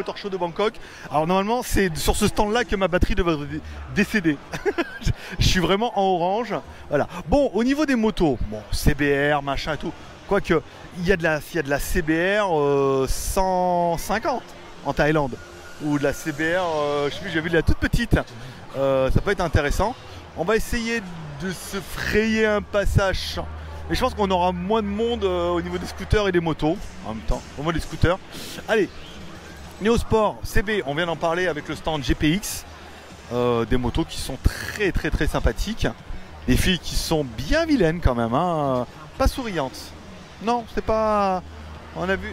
Motor Show de Bangkok. Alors normalement c'est sur ce stand là que ma batterie devrait décéder. Je suis vraiment en orange. Voilà. Bon, au niveau des motos, bon, CBR, machin et tout. Quoique, il y a de la CBR 150 en Thaïlande. Ou de la CBR, je sais plus, j'ai vu de la toute petite. Ça peut être intéressant. On va essayer de se frayer un passage. Mais je pense qu'on aura moins de monde au niveau des scooters et des motos. En même temps, au moins des scooters. Allez, Néosport, CB, on vient d'en parler avec le stand GPX. Des motos qui sont très très très sympathiques. Des filles qui sont bien vilaines quand même, hein. Pas souriantes. Non, c'est pas... On a vu...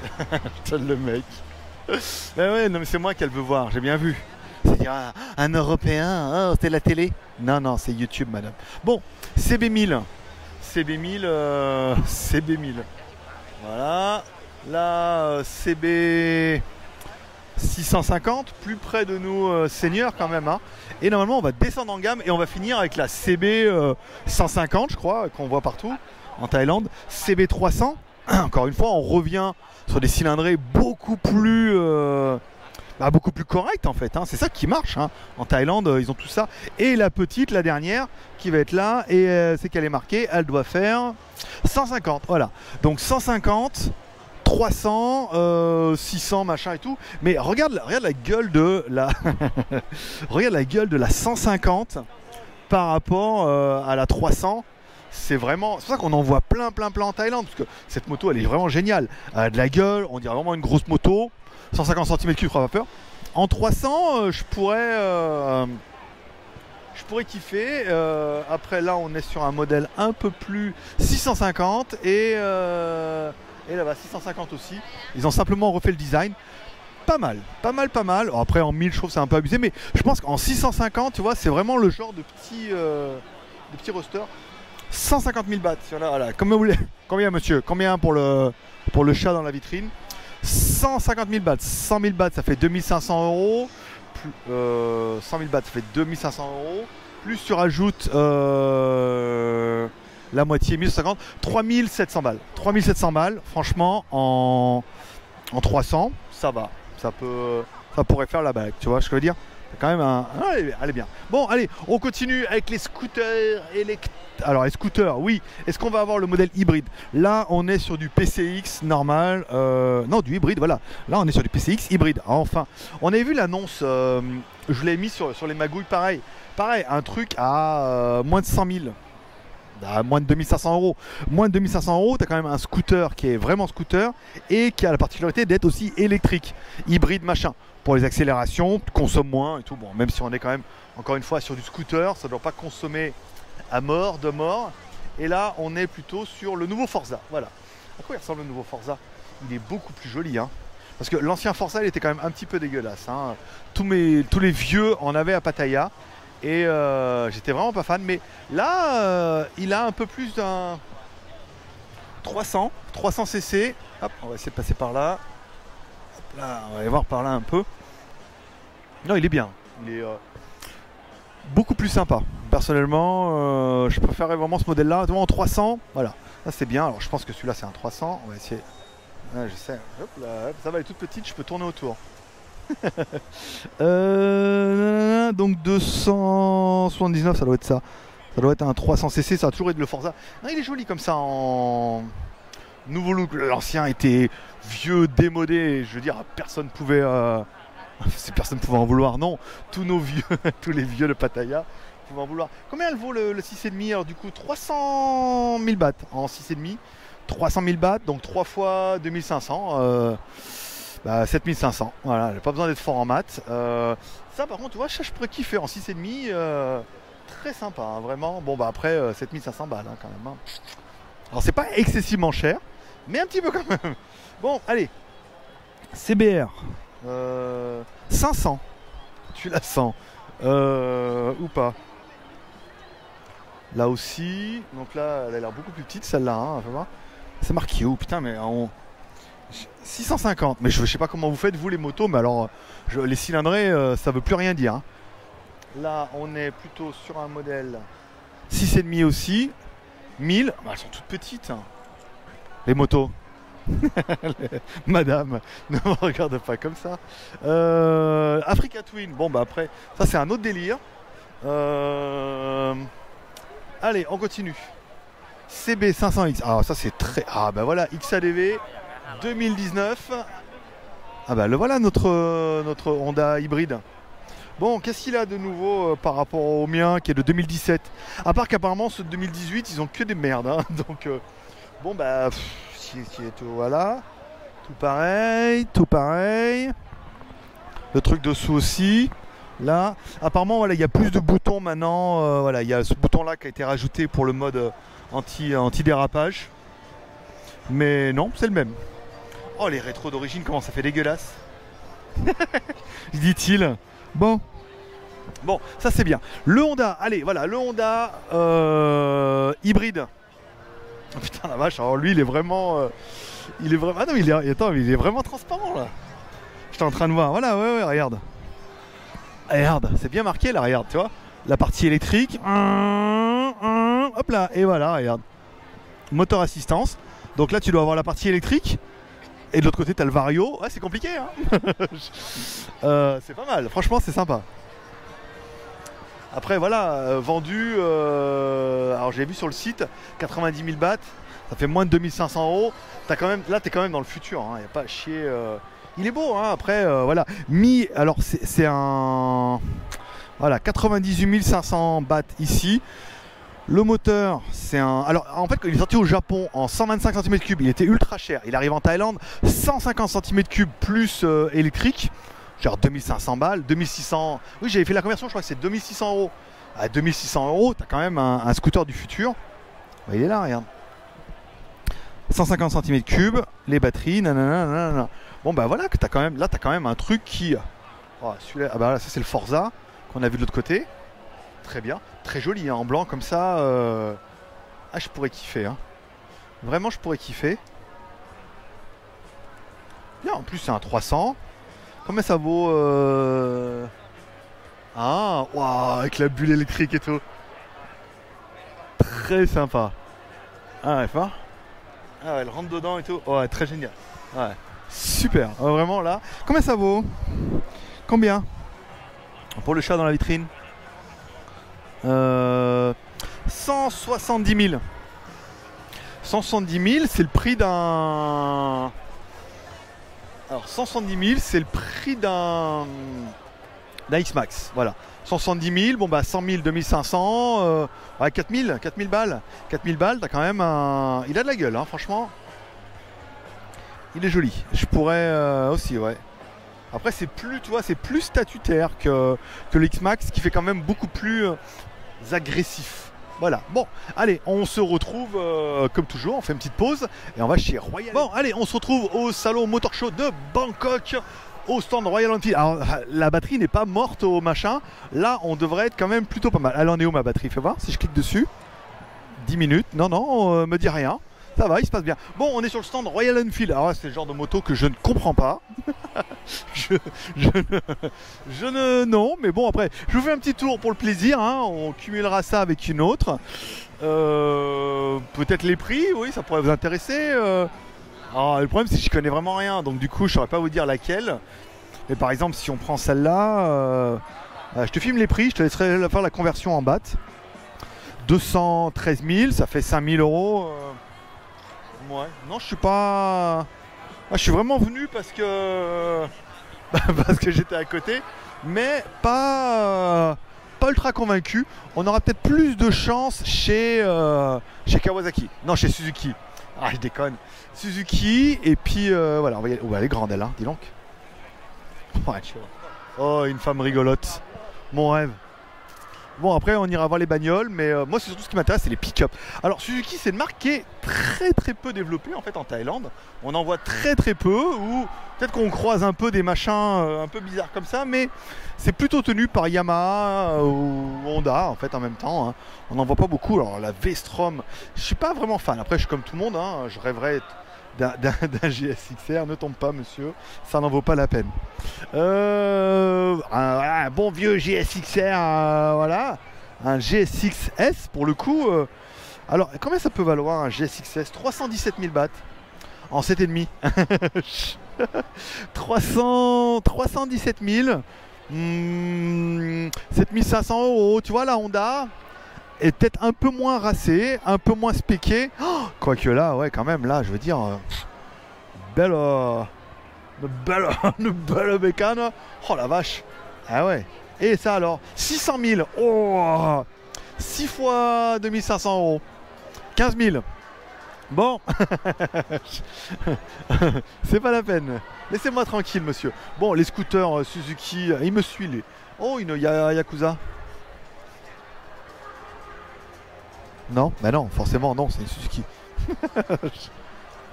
le mec. Mais ouais, non mais c'est moi qu'elle veut voir, j'ai bien vu. C'est-à-dire un Européen, oh, c'est la télé. Non, non, c'est YouTube, madame. Bon, CB1000. CB1000. Voilà. Là, CB 650, plus près de nous, Seigneur quand même. Hein. Et normalement, on va descendre en gamme et on va finir avec la CB 150, je crois, qu'on voit partout en Thaïlande. CB 300. Encore une fois, on revient sur des cylindrées beaucoup plus correctes en fait. Hein. C'est ça qui marche. Hein. En Thaïlande, ils ont tout ça. Et la petite, la dernière, qui va être là, et c'est qu'elle est marquée, elle doit faire 150. Voilà. Donc 150. 300, 600, machin et tout. Mais regarde la gueule de la regarde la gueule de la 150 par rapport à la 300. C'est vraiment, c'est pour ça qu'on en voit plein en Thaïlande, parce que cette moto elle est vraiment géniale. Elle a de la gueule, on dirait vraiment une grosse moto. 150 cm3 pas peur. En 300, je pourrais kiffer. Après là, on est sur un modèle un peu plus 650 et là-bas 650 aussi. Ils ont simplement refait le design. Pas mal. Alors après en 1000 je trouve que c'est un peu abusé, mais je pense qu'en 650, tu vois, c'est vraiment le genre de petit roster. 150 000 bahts. Voilà. Combien monsieur? Combien pour le chat dans la vitrine? 150 000 bahts. 100 000 bahts ça fait 2500 euros. 100 000 bahts ça fait 2500 euros. Plus tu rajoutes la moitié, 1150, 3700 balles. 3700 balles, franchement, en 300, ça va. Ça pourrait faire la bague, tu vois ce que je veux dire? C'est quand même un... Allez bien. Bon, allez, on continue avec les scooters Alors, les scooters, oui. Est-ce qu'on va avoir le modèle hybride? Là, on est sur du PCX normal. Non, du hybride, voilà. Là, on est sur du PCX hybride. Enfin, on avait vu l'annonce, je l'ai mis sur les magouilles, pareil. Pareil, un truc à moins de 100 000. À moins de 2500 euros. Moins de 2500 euros, tu as quand même un scooter qui est vraiment scooter et qui a la particularité d'être aussi électrique, hybride, machin. Pour les accélérations, consomme moins et tout. Bon, même si on est quand même, encore une fois, sur du scooter, ça ne doit pas consommer à mort, de mort. Et là, on est plutôt sur le nouveau Forza. Voilà. À quoi il ressemble le nouveau Forza? Il est beaucoup plus joli, hein. Parce que l'ancien Forza, il était quand même un petit peu dégueulasse. Hein. Tous les vieux en avaient à Pattaya. Et j'étais vraiment pas fan, mais là il a un peu plus d'un 300 cc. Hop, on va essayer de passer par là. Hop là, on va aller voir par là un peu. Non, il est bien. Il est beaucoup plus sympa. Personnellement, je préférerais vraiment ce modèle-là. En 300, voilà. Ça c'est bien. Alors je pense que celui-là c'est un 300. On va essayer. Ouais, je sais. Hop là, hop, ça va, elle est toute petite. Je peux tourner autour. Donc 279, ça doit être ça. Ça doit être un 300cc, ça a toujours été le Forza. Non, il est joli comme ça en nouveau look. L'ancien était vieux, démodé. Je veux dire, personne pouvait en vouloir. Non, tous nos vieux, tous les vieux de Pattaya pouvaient en vouloir. Combien elle vaut le 6,5? Alors du coup 300 000 bahts en 6,5. 300 000 bahts, donc 3 fois 2500. 7500, voilà, j'ai pas besoin d'être fort en maths. Ça par contre, tu vois, je pourrais kiffer en 6,5, très sympa, hein, vraiment. Bon bah après 7500 balles hein, quand même. Hein. Alors c'est pas excessivement cher, mais un petit peu quand même. Bon, allez, CBR 500, tu la sens ou pas? Là aussi, donc là elle a l'air beaucoup plus petite celle-là, hein, faut voir. C'est marqué où? Putain, mais 650, mais je sais pas comment vous faites vous les motos, mais alors les cylindrées ça veut plus rien dire. Hein. Là on est plutôt sur un modèle 6,5 aussi, 1000, bah, elles sont toutes petites hein. Les motos. Madame, ne me regarde pas comme ça. Africa Twin, bon bah après, ça c'est un autre délire. Allez, on continue. CB500X, ah ça c'est très... Ah bah voilà, XADV 2019. Ah bah le voilà notre Honda hybride. Bon, qu'est-ce qu'il a de nouveau par rapport au mien qui est de 2017? À part qu'apparemment ceux de 2018 ils ont que des merdes, hein. Donc bon bah voilà, tout pareil, tout pareil. Le truc dessous aussi. Là, apparemment voilà, il y a plus de boutons maintenant. Voilà, il y a ce bouton là qui a été rajouté pour le mode anti-dérapage. Mais non, c'est le même. Oh les rétros d'origine, comment ça fait dégueulasse. Dit-il. Bon, ça c'est bien. Le Honda, allez, voilà, le Honda hybride. Oh, putain la vache, alors lui il est vraiment... Ah non, attends, il est vraiment transparent là. J'étais en train de voir, voilà, ouais, regarde. Regarde, c'est bien marqué là, regarde, tu vois. La partie électrique. Hop là, et voilà, regarde. Moteur assistance. Donc là tu dois avoir la partie électrique. Et de l'autre côté, tu as le Vario. Ouais, c'est compliqué, hein. C'est pas mal. Franchement, c'est sympa. Après, voilà, vendu. Alors, j'ai vu sur le site 90 000 bahts. Ça fait moins de 2500 €. Là, tu es quand même dans le futur. Il n'y a pas à chier. Il est beau, hein. Après, voilà. Alors, c'est un. Voilà, 98 500 bahts ici. Le moteur, c'est un... Alors, en fait, quand il est sorti au Japon en 125 cm3, il était ultra cher. Il arrive en Thaïlande, 150 cm3 plus électrique, genre 2500 balles, 2600... Oui, j'avais fait la conversion, je crois que c'est 2600 €. À 2600 €, t'as quand même un scooter du futur. Bah, il est là, regarde. 150 cm3, les batteries, nanana. Bon, bah voilà, que là, t'as quand même un truc qui... Oh, celui-là, ah bah là, ça c'est le Forza qu'on a vu de l'autre côté. Très bien, très joli, hein, en blanc comme ça. Ah, je pourrais kiffer, hein. Vraiment, je pourrais kiffer. Bien, en plus, c'est un 300. Combien ça vaut Ah, waouh, avec la bulle électrique et tout. Très sympa. Ah, elle part. Ah, elle rentre dedans et tout. Ouais, très génial. Ouais, super. Vraiment, là. Combien ça vaut? Combien? Pour le chat dans la vitrine? 170 000. 170 000, c'est le prix d'un... Alors, 170 000, c'est le prix d'un X-Max. Voilà. 170 000, bon bah 100 000, 2500, ouais, 4 000 balles. 4 000 balles, t'as quand même un... Il a de la gueule, hein, franchement. Il est joli. Je pourrais aussi, ouais. Après, c'est plus, tu vois, c'est plus statutaire que le X-Max, qui fait quand même beaucoup plus agressif. Voilà, bon, allez, on se retrouve comme toujours, on fait une petite pause et on va chez Royal. Bon, allez, on se retrouve au salon Motor Show de Bangkok, au stand Royal Enfield. Alors, la batterie n'est pas morte au machin, là, on devrait être quand même plutôt pas mal. Elle en est où ma batterie? Fais voir, si je clique dessus, 10 minutes, non, me dis rien. Ça va, il se passe bien. Bon, on est sur le stand Royal Enfield. Alors là, c'est le genre de moto que je ne comprends pas. Non, mais bon, après, je vous fais un petit tour pour le plaisir, hein. On cumulera ça avec une autre. Peut-être les prix, oui, ça pourrait vous intéresser. Alors, le problème, c'est que je connais vraiment rien. Donc, du coup, je ne saurais pas vous dire laquelle. Mais par exemple, si on prend celle-là, je te filme les prix. Je te laisserai faire la conversion en bahts. 213 000, ça fait 5 000 €. Ouais. Non, je suis pas... je suis vraiment venu parce que j'étais à côté, mais pas ultra convaincu. On aura peut-être plus de chance chez Kawasaki. Non, chez Suzuki. Ah, je déconne. Suzuki, et puis voilà, on va y aller. Oh, elle est grande, elle, hein, dis donc. Ouais, oh, une femme rigolote. Mon rêve. Bon, après on ira voir les bagnoles, mais moi c'est surtout ce qui m'intéresse, c'est les pick-up. Alors Suzuki, c'est une marque qui est très peu développée en fait en Thaïlande. On en voit très peu, ou peut-être qu'on croise un peu des machins un peu bizarres comme ça, mais c'est plutôt tenu par Yamaha ou Honda en fait en même temps, hein. On n'en voit pas beaucoup. Alors la V-Strom, je suis pas vraiment fan. Après je suis comme tout le monde, hein. Je rêverais d'un GSXR, ne tombe pas monsieur, ça n'en vaut pas la peine. Un bon vieux GSXR, voilà, un GSX-S pour le coup. Alors combien ça peut valoir un GSX-S? 317 000 bahts. en 7,5. 317 000. 7500 euros. Tu vois, la Honda est peut-être un peu moins racée, un peu moins spéquée. Oh, quoique là, ouais, quand même, là, je veux dire, belle, une belle bécane. Oh la vache. Ah ouais. Et ça alors, 600 000. Oh, 6 fois 2500 euros. 15 000. Bon, c'est pas la peine. Laissez-moi tranquille, monsieur. Bon, les scooters Suzuki, il me suit. Les... Oh, une Yakuza. Non, bah non, forcément, non, c'est une Suzuki.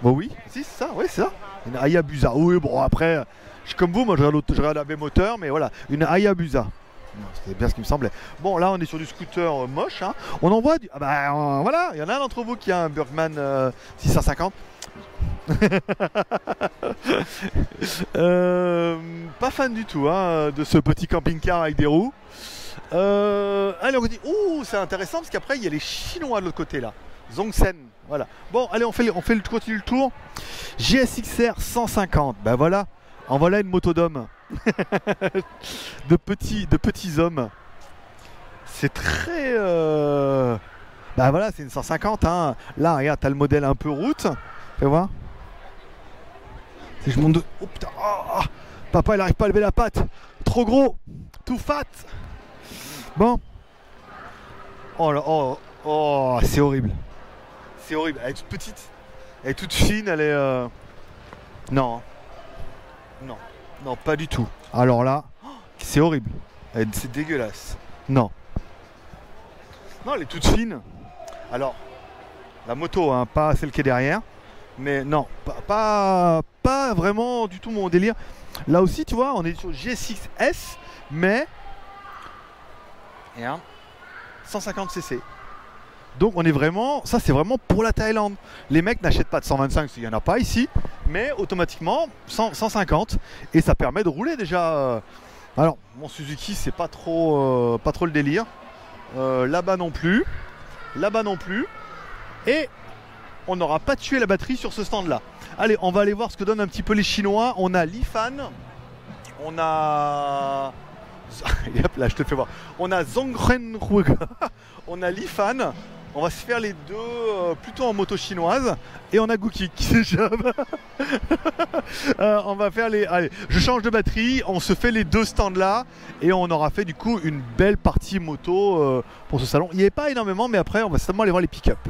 Bon, oui, si, c'est ça, oui, c'est ça. Une Hayabusa. Oui, bon, après, je suis comme vous, moi je regarde la B-moteur, mais voilà, une Hayabusa. C'est bien ce qui me semblait. Bon, là, on est sur du scooter moche. Hein. On en voit du... Ah bah, voilà, il y en a un d'entre vous qui a un Bergman 650. Pas fan du tout hein, de ce petit camping-car avec des roues. Allez, on dit, ouh, c'est intéressant parce qu'après, il y a les Chinois de l'autre côté là. Zhongsheng, voilà. Bon, allez, continue le tour. GSXR 150, ben voilà. En voilà une moto d'homme. de petits hommes. C'est très... Bah voilà, c'est une 150. Hein. Là, regarde, t'as le modèle un peu route. Fais voir. Si je monte de... Oh putain, oh. Papa, il arrive pas à lever la patte. Trop gros. Tout fat. Bon. Oh là, oh, c'est horrible. C'est horrible. Elle est toute petite. Elle est toute fine, elle est... Non. Non. Non, pas du tout. Alors là, c'est horrible. C'est dégueulasse. Non. Non, elle est toute fine. Alors, la moto, hein, pas celle qui est derrière. Mais non, pas vraiment du tout mon délire. Là aussi, tu vois, on est sur G6S, mais... Et 150cc. Donc on est vraiment, ça c'est vraiment pour la Thaïlande. Les mecs n'achètent pas de 125, il n'y en a pas ici, mais automatiquement 150 et ça permet de rouler déjà. Alors mon Suzuki c'est pas trop le délire. Là-bas non plus, et on n'aura pas tué la batterie sur ce stand là. Allez, on va aller voir ce que donnent un petit peu les Chinois. On a Lifan, on a... Hop là, je te fais voir. On a Zhongren, on a Lifan. On va se faire les deux plutôt en moto chinoise. Et on a Guki qui s'échappe. On va faire les... Allez, je change de batterie. On se fait les deux stands là. Et on aura fait du coup une belle partie moto pour ce salon. Il n'y avait pas énormément, mais après on va certainement aller voir les pick-up.